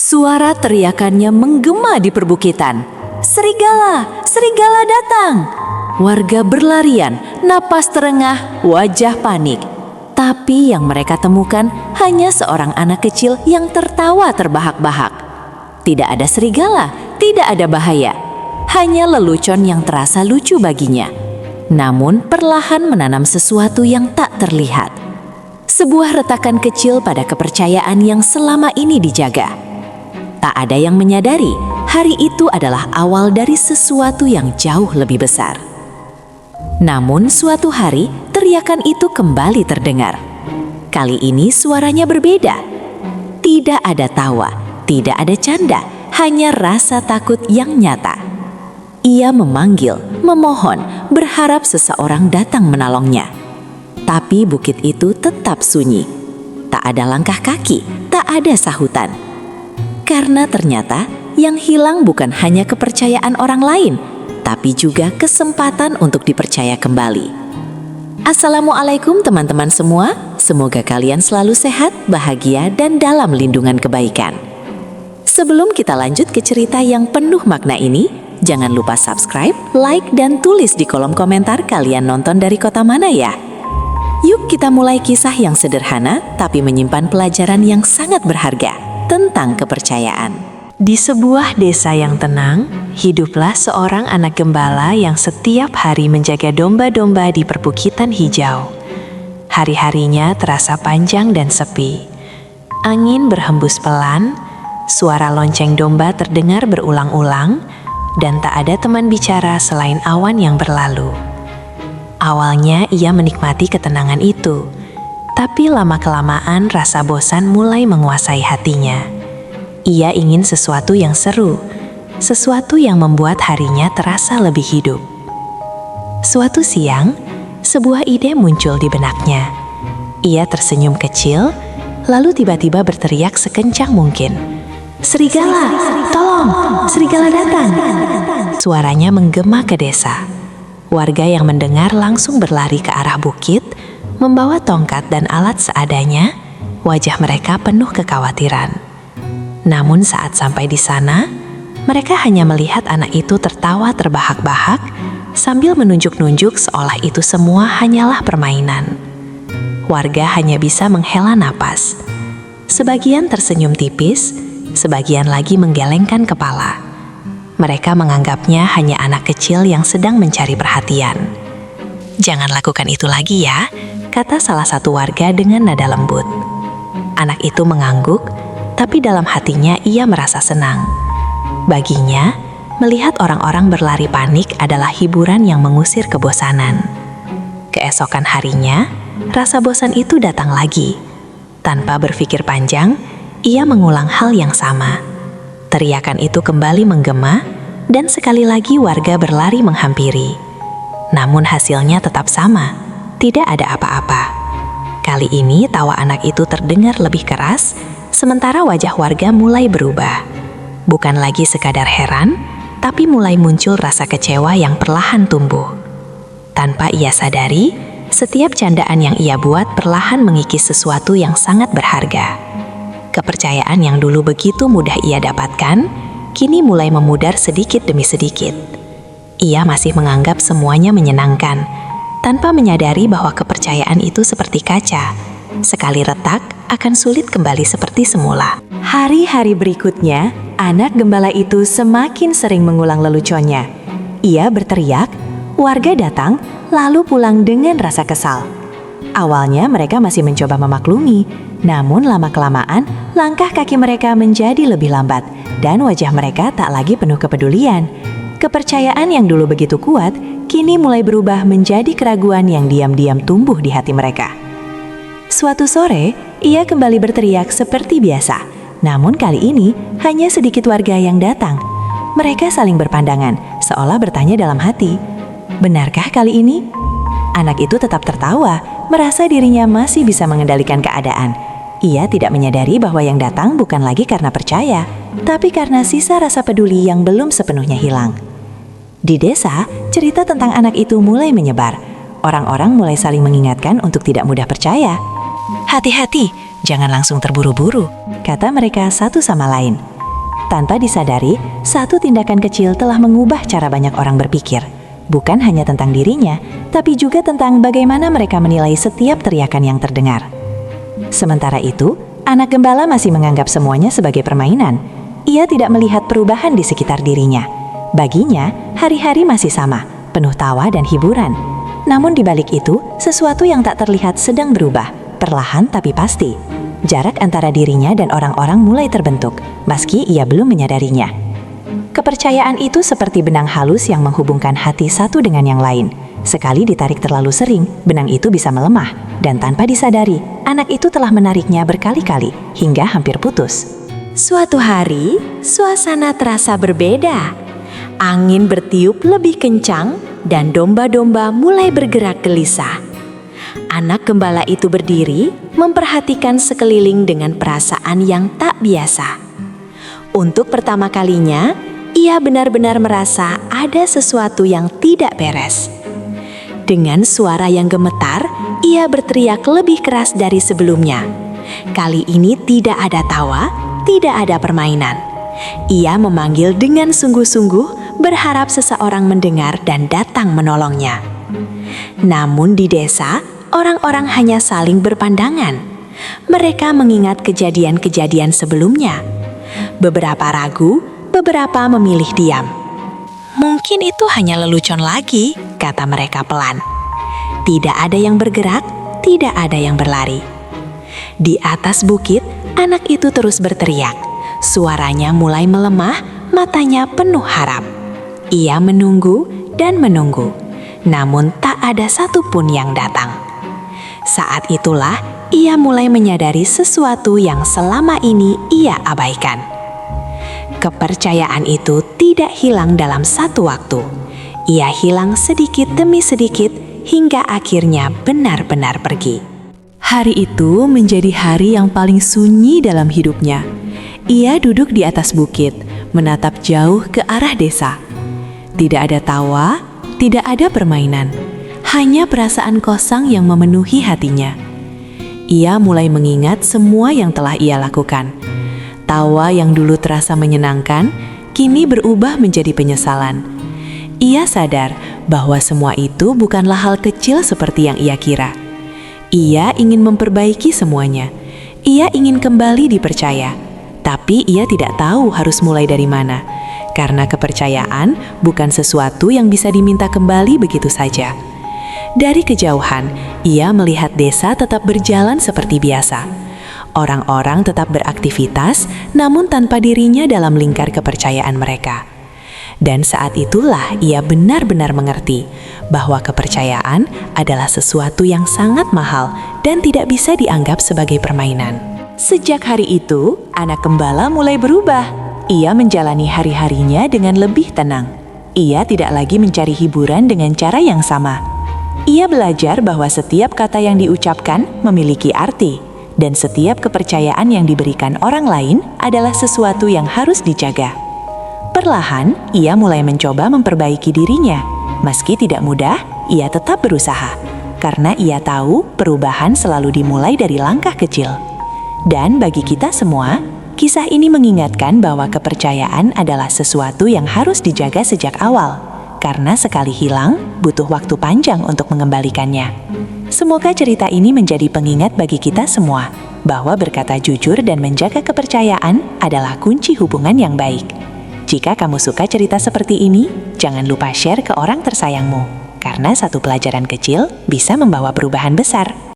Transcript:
Suara teriakannya menggema di perbukitan. "Serigala! Serigala datang!" Warga berlarian, napas terengah, wajah panik. Tapi yang mereka temukan hanya seorang anak kecil yang tertawa terbahak-bahak. Tidak ada serigala, tidak ada bahaya. Hanya lelucon yang terasa lucu baginya. Namun perlahan menanam sesuatu yang tak terlihat. Sebuah retakan kecil pada kepercayaan yang selama ini dijaga. Tak ada yang menyadari hari itu adalah awal dari sesuatu yang jauh lebih besar. Namun suatu hari teriakan itu kembali terdengar. Kali ini suaranya berbeda. Tidak ada tawa, tidak ada canda, hanya rasa takut yang nyata. Ia memanggil, memohon, berharap seseorang datang menolongnya. Tapi bukit itu tetap sunyi. Tak ada langkah kaki, tak ada sahutan. Karena ternyata yang hilang bukan hanya kepercayaan orang lain, tapi juga kesempatan untuk dipercaya kembali. Assalamualaikum teman-teman semua, semoga kalian selalu sehat, bahagia, dan dalam lindungan kebaikan. Sebelum kita lanjut ke cerita yang penuh makna ini, jangan lupa subscribe, like, dan tulis di kolom komentar kalian nonton dari kota mana ya. Yuk kita mulai kisah yang sederhana tapi menyimpan pelajaran yang sangat berharga tentang kepercayaan. Di sebuah desa yang tenang, hiduplah seorang anak gembala yang setiap hari menjaga domba-domba di perbukitan hijau. Hari-harinya terasa panjang dan sepi. Angin berhembus pelan, suara lonceng domba terdengar berulang-ulang, dan tak ada teman bicara selain awan yang berlalu. Awalnya ia menikmati ketenangan itu, tapi lama-kelamaan rasa bosan mulai menguasai hatinya. Ia ingin sesuatu yang seru, sesuatu yang membuat harinya terasa lebih hidup. Suatu siang, sebuah ide muncul di benaknya. Ia tersenyum kecil, lalu tiba-tiba berteriak sekencang mungkin. "Serigala! Tolong! Serigala datang!" Suaranya menggema ke desa. Warga yang mendengar langsung berlari ke arah bukit, membawa tongkat dan alat seadanya. Wajah mereka penuh kekhawatiran. Namun saat sampai di sana, mereka hanya melihat anak itu tertawa terbahak-bahak sambil menunjuk-nunjuk seolah itu semua hanyalah permainan. Warga hanya bisa menghela napas. Sebagian tersenyum tipis, sebagian lagi menggelengkan kepala. Mereka menganggapnya hanya anak kecil yang sedang mencari perhatian. "Jangan lakukan itu lagi ya," kata salah satu warga dengan nada lembut. Anak itu mengangguk, tapi dalam hatinya ia merasa senang. Baginya, melihat orang-orang berlari panik adalah hiburan yang mengusir kebosanan. Keesokan harinya, rasa bosan itu datang lagi. Tanpa berpikir panjang, ia mengulang hal yang sama. Teriakan itu kembali menggema, dan sekali lagi warga berlari menghampiri. Namun hasilnya tetap sama, tidak ada apa-apa. Kali ini tawa anak itu terdengar lebih keras, sementara wajah warga mulai berubah. Bukan lagi sekadar heran, tapi mulai muncul rasa kecewa yang perlahan tumbuh. Tanpa ia sadari, setiap candaan yang ia buat perlahan mengikis sesuatu yang sangat berharga. Kepercayaan yang dulu begitu mudah ia dapatkan, kini mulai memudar sedikit demi sedikit. Ia masih menganggap semuanya menyenangkan, tanpa menyadari bahwa kepercayaan itu seperti kaca. Sekali retak, akan sulit kembali seperti semula. Hari-hari berikutnya, anak gembala itu semakin sering mengulang leluconnya. Ia berteriak, warga datang, lalu pulang dengan rasa kesal. Awalnya mereka masih mencoba memaklumi, namun lama-kelamaan langkah kaki mereka menjadi lebih lambat dan wajah mereka tak lagi penuh kepedulian. Kepercayaan yang dulu begitu kuat, kini mulai berubah menjadi keraguan yang diam-diam tumbuh di hati mereka. Suatu sore, ia kembali berteriak seperti biasa, namun kali ini hanya sedikit warga yang datang. Mereka saling berpandangan, seolah bertanya dalam hati, "Benarkah kali ini?" Anak itu tetap tertawa, merasa dirinya masih bisa mengendalikan keadaan. Ia tidak menyadari bahwa yang datang bukan lagi karena percaya, tapi karena sisa rasa peduli yang belum sepenuhnya hilang. Di desa, cerita tentang anak itu mulai menyebar. Orang-orang mulai saling mengingatkan untuk tidak mudah percaya. "Hati-hati, jangan langsung terburu-buru," kata mereka satu sama lain. Tanpa disadari, satu tindakan kecil telah mengubah cara banyak orang berpikir. Bukan hanya tentang dirinya, tapi juga tentang bagaimana mereka menilai setiap teriakan yang terdengar. Sementara itu, anak gembala masih menganggap semuanya sebagai permainan. Ia tidak melihat perubahan di sekitar dirinya. Baginya, hari-hari masih sama, penuh tawa dan hiburan. Namun di balik itu, sesuatu yang tak terlihat sedang berubah, perlahan tapi pasti. Jarak antara dirinya dan orang-orang mulai terbentuk, meski ia belum menyadarinya. Kepercayaan itu seperti benang halus yang menghubungkan hati satu dengan yang lain. Sekali ditarik terlalu sering, benang itu bisa melemah, dan tanpa disadari, anak itu telah menariknya berkali-kali hingga hampir putus. Suatu hari, suasana terasa berbeda. Angin bertiup lebih kencang, dan domba-domba mulai bergerak gelisah. Anak gembala itu berdiri, memperhatikan sekeliling dengan perasaan yang tak biasa. Untuk pertama kalinya, ia benar-benar merasa ada sesuatu yang tidak beres. Dengan suara yang gemetar, ia berteriak lebih keras dari sebelumnya. Kali ini tidak ada tawa, tidak ada permainan. Ia memanggil dengan sungguh-sungguh, berharap seseorang mendengar dan datang menolongnya. Namun di desa, orang-orang hanya saling berpandangan. Mereka mengingat kejadian-kejadian sebelumnya. Beberapa ragu, beberapa memilih diam. Mungkin itu hanya lelucon lagi, kata mereka pelan. Tidak ada yang bergerak, tidak ada yang berlari. Di atas bukit, anak itu terus berteriak. Suaranya mulai melemah, matanya penuh harap. Ia menunggu dan menunggu, namun tak ada satupun yang datang. Saat itulah ia mulai menyadari sesuatu yang selama ini ia abaikan. Kepercayaan itu tidak hilang dalam satu waktu. Ia hilang sedikit demi sedikit hingga akhirnya benar-benar pergi. Hari itu menjadi hari yang paling sunyi dalam hidupnya. Ia duduk di atas bukit, menatap jauh ke arah desa. Tidak ada tawa, tidak ada permainan. Hanya perasaan kosong yang memenuhi hatinya. Ia mulai mengingat semua yang telah ia lakukan. Tawa yang dulu terasa menyenangkan, kini berubah menjadi penyesalan. Ia sadar bahwa semua itu bukanlah hal kecil seperti yang ia kira. Ia ingin memperbaiki semuanya. Ia ingin kembali dipercaya. Tapi ia tidak tahu harus mulai dari mana. Karena kepercayaan bukan sesuatu yang bisa diminta kembali begitu saja. Dari kejauhan, ia melihat desa tetap berjalan seperti biasa. Orang-orang tetap beraktivitas, namun tanpa dirinya dalam lingkar kepercayaan mereka. Dan saat itulah ia benar-benar mengerti bahwa kepercayaan adalah sesuatu yang sangat mahal dan tidak bisa dianggap sebagai permainan. Sejak hari itu, anak gembala mulai berubah. Ia menjalani hari-harinya dengan lebih tenang. Ia tidak lagi mencari hiburan dengan cara yang sama. Ia belajar bahwa setiap kata yang diucapkan memiliki arti, dan setiap kepercayaan yang diberikan orang lain adalah sesuatu yang harus dijaga. Perlahan, ia mulai mencoba memperbaiki dirinya. Meski tidak mudah, ia tetap berusaha, karena ia tahu perubahan selalu dimulai dari langkah kecil. Dan bagi kita semua, kisah ini mengingatkan bahwa kepercayaan adalah sesuatu yang harus dijaga sejak awal. Karena sekali hilang, butuh waktu panjang untuk mengembalikannya. Semoga cerita ini menjadi pengingat bagi kita semua, bahwa berkata jujur dan menjaga kepercayaan adalah kunci hubungan yang baik. Jika kamu suka cerita seperti ini, jangan lupa share ke orang tersayangmu, karena satu pelajaran kecil bisa membawa perubahan besar.